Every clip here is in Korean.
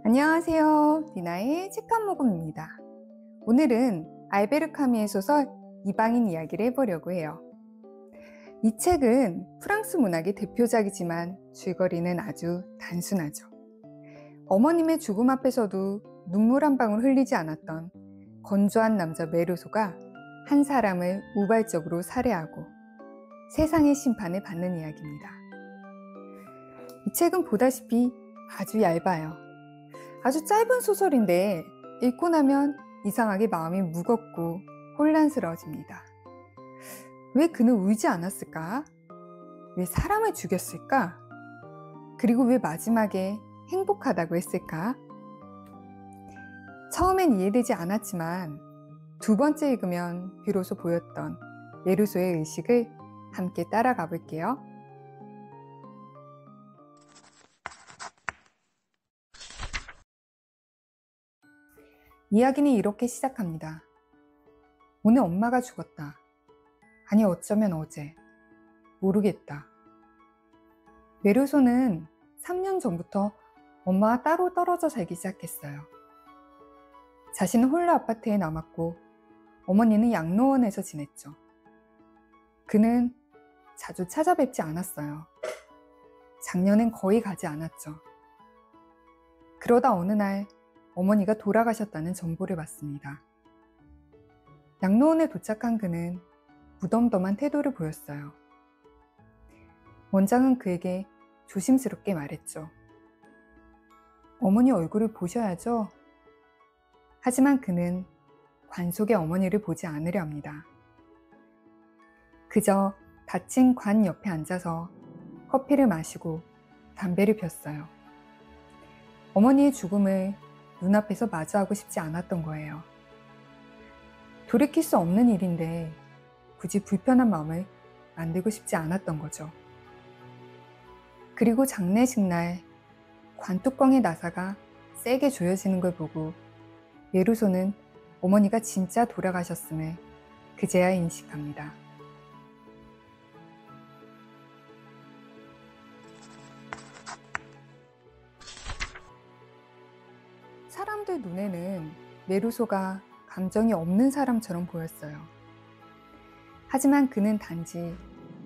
안녕하세요. 디나의 책 한 모금입니다. 오늘은 알베르 카미의 소설 이방인 이야기를 해보려고 해요. 이 책은 프랑스 문학의 대표작이지만 줄거리는 아주 단순하죠. 어머님의 죽음 앞에서도 눈물 한 방울 흘리지 않았던 건조한 남자 메르소가 한 사람을 우발적으로 살해하고 세상의 심판을 받는 이야기입니다. 이 책은 보다시피 아주 얇아요. 아주 짧은 소설인데 읽고 나면 이상하게 마음이 무겁고 혼란스러워집니다. 왜 그는 울지 않았을까? 왜 사람을 죽였을까? 그리고 왜 마지막에 행복하다고 했을까? 처음엔 이해되지 않았지만 두 번째 읽으면 비로소 보였던 메르소의 의식을 함께 따라가 볼게요. 이야기는 이렇게 시작합니다. 오늘 엄마가 죽었다. 아니 어쩌면 어제. 모르겠다. 메르소는 3년 전부터 엄마와 따로 떨어져 살기 시작했어요. 자신은 홀로 아파트에 남았고 어머니는 양로원에서 지냈죠. 그는 자주 찾아뵙지 않았어요. 작년엔 거의 가지 않았죠. 그러다 어느 날 어머니가 돌아가셨다는 정보를 받습니다. 양로원에 도착한 그는 무덤덤한 태도를 보였어요. 원장은 그에게 조심스럽게 말했죠. 어머니 얼굴을 보셔야죠. 하지만 그는 관 속의 어머니를 보지 않으려 합니다. 그저 닫힌 관 옆에 앉아서 커피를 마시고 담배를 폈어요. 어머니의 죽음을 눈앞에서 마주하고 싶지 않았던 거예요. 돌이킬 수 없는 일인데 굳이 불편한 마음을 만들고 싶지 않았던 거죠. 그리고 장례식 날 관뚜껑의 나사가 세게 조여지는 걸 보고 메르소는 어머니가 진짜 돌아가셨음을 그제야 인식합니다. 사람들 눈에는 메르소가 감정이 없는 사람처럼 보였어요. 하지만 그는 단지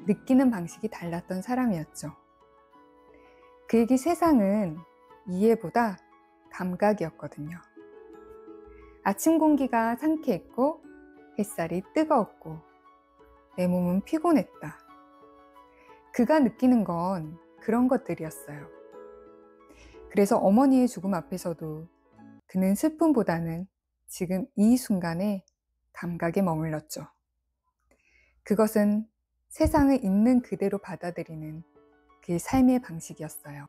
느끼는 방식이 달랐던 사람이었죠. 그에게 세상은 이해보다 감각이었거든요. 아침 공기가 상쾌했고 햇살이 뜨거웠고 내 몸은 피곤했다. 그가 느끼는 건 그런 것들이었어요. 그래서 어머니의 죽음 앞에서도 그는 슬픔보다는 지금 이 순간의 감각에 머물렀죠. 그것은 세상을 있는 그대로 받아들이는 그의 삶의 방식이었어요.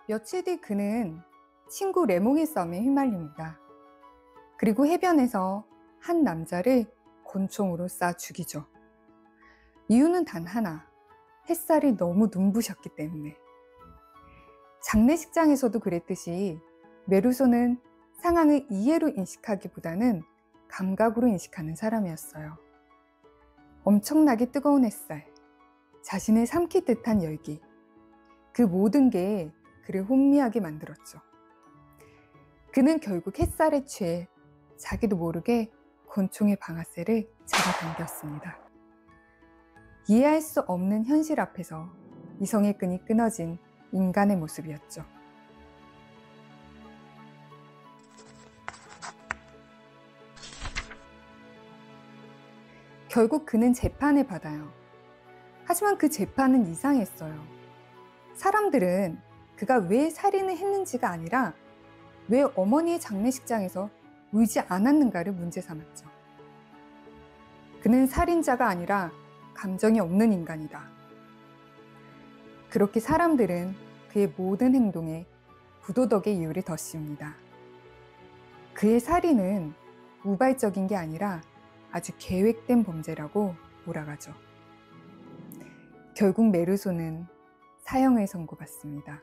며칠 뒤 그는 친구 레몽의 싸움에 휘말립니다. 그리고 해변에서 한 남자를 권총으로 쏴 죽이죠. 이유는 단 하나, 햇살이 너무 눈부셨기 때문에. 장례식장에서도 그랬듯이 메르소는 상황을 이해로 인식하기보다는 감각으로 인식하는 사람이었어요. 엄청나게 뜨거운 햇살, 자신을 삼킬 듯한 열기, 그 모든 게 그를 혼미하게 만들었죠. 그는 결국 햇살에 취해 자기도 모르게 권총의 방아쇠를 잡아당겼습니다. 이해할 수 없는 현실 앞에서 이성의 끈이 끊어진 인간의 모습이었죠. 결국 그는 재판을 받아요. 하지만 그 재판은 이상했어요. 사람들은 그가 왜 살인을 했는지가 아니라 왜 어머니의 장례식장에서 울지 않았는가를 문제 삼았죠. 그는 살인자가 아니라 감정이 없는 인간이다. 그렇게 사람들은 그의 모든 행동에 부도덕의 이유를 덧씌웁니다. 그의 살인은 우발적인 게 아니라 아주 계획된 범죄라고 몰아가죠. 결국 메르소는 사형을 선고받습니다.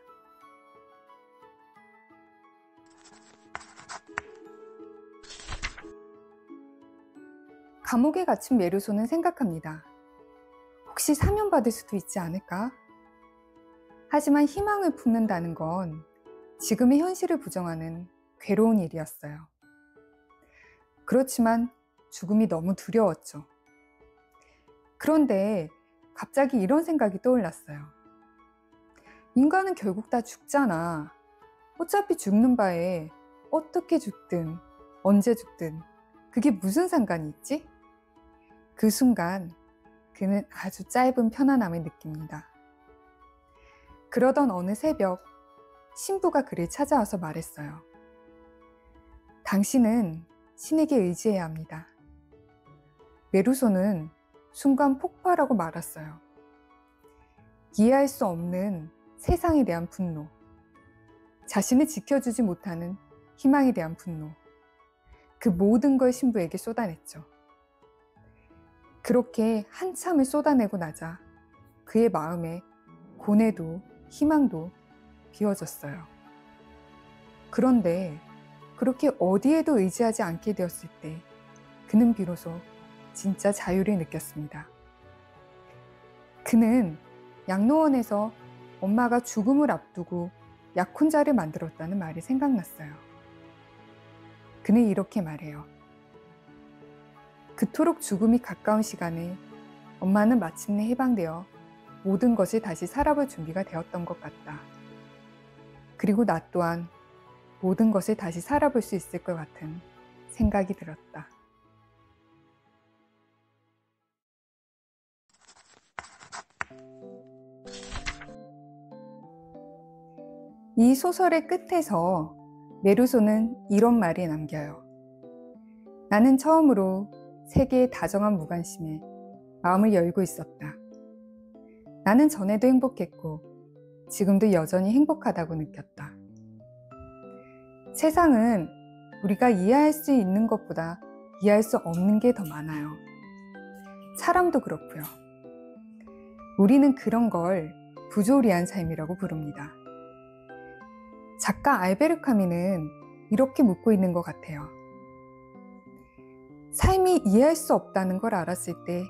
감옥에 갇힌 메르소는 생각합니다. 혹시 사면받을 수도 있지 않을까? 하지만 희망을 품는다는 건 지금의 현실을 부정하는 괴로운 일이었어요. 그렇지만 죽음이 너무 두려웠죠. 그런데 갑자기 이런 생각이 떠올랐어요. 인간은 결국 다 죽잖아. 어차피 죽는 바에 어떻게 죽든 언제 죽든 그게 무슨 상관이 있지? 그 순간 그는 아주 짧은 편안함을 느낍니다. 그러던 어느 새벽 신부가 그를 찾아와서 말했어요. 당신은 신에게 의지해야 합니다. 메루소는 순간 폭발하고 말았어요. 이해할 수 없는 세상에 대한 분노, 자신을 지켜주지 못하는 희망에 대한 분노, 그 모든 걸 신부에게 쏟아냈죠. 그렇게 한참을 쏟아내고 나자 그의 마음에 고뇌도 희망도 비워졌어요. 그런데 그렇게 어디에도 의지하지 않게 되었을 때 그는 비로소 진짜 자유를 느꼈습니다. 그는 양로원에서 엄마가 죽음을 앞두고 약혼자를 만들었다는 말이 생각났어요. 그는 이렇게 말해요. 그토록 죽음이 가까운 시간에 엄마는 마침내 해방되어 모든 것을 다시 살아볼 준비가 되었던 것 같다. 그리고 나 또한 모든 것을 다시 살아볼 수 있을 것 같은 생각이 들었다. 이 소설의 끝에서 메루소는 이런 말이 남겨요. 나는 처음으로 세계의 다정한 무관심에 마음을 열고 있었다. 나는 전에도 행복했고 지금도 여전히 행복하다고 느꼈다. 세상은 우리가 이해할 수 있는 것보다 이해할 수 없는 게 더 많아요. 사람도 그렇고요. 우리는 그런 걸 부조리한 삶이라고 부릅니다. 작가 알베르 카뮈는 이렇게 묻고 있는 것 같아요. 삶이 이해할 수 없다는 걸 알았을 때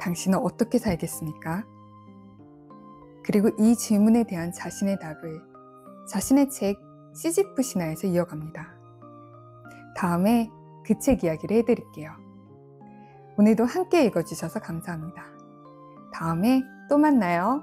당신은 어떻게 살겠습니까? 그리고 이 질문에 대한 자신의 답을 자신의 책 시지프 신화에서 이어갑니다. 다음에 그 책 이야기를 해드릴게요. 오늘도 함께 읽어주셔서 감사합니다. 다음에 또 만나요.